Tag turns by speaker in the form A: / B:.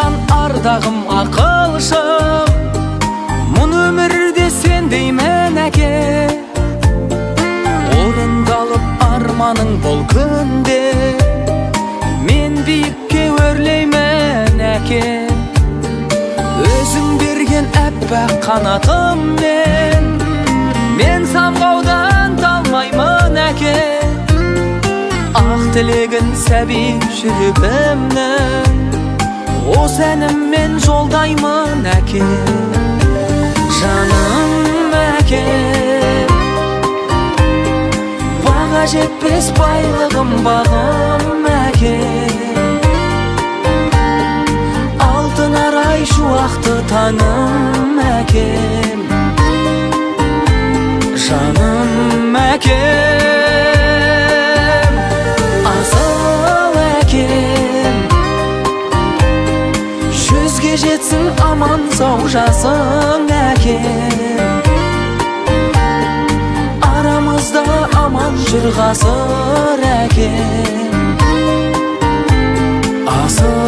A: жан ардағым ақылшым, мұн өмірде сен деймін әке. Орындалып арманың бұл күнде, мен биікке өрлеймін әке. Өзің берген әппақ қанатыммен, мен самғаудан талмаймын әке. Ақ тілегін сәби жүрегімнің, осы әніммен жолдаймын әке. Жаным әке, баға жетпес байлығым бағым әке. Алтын арай шуақты таңым әкем. Жаным әкем, асыл әкем. Жүзге жетсін аман сау жасың әкем. Арамызда аман жүр ғасыр әкем. Асыл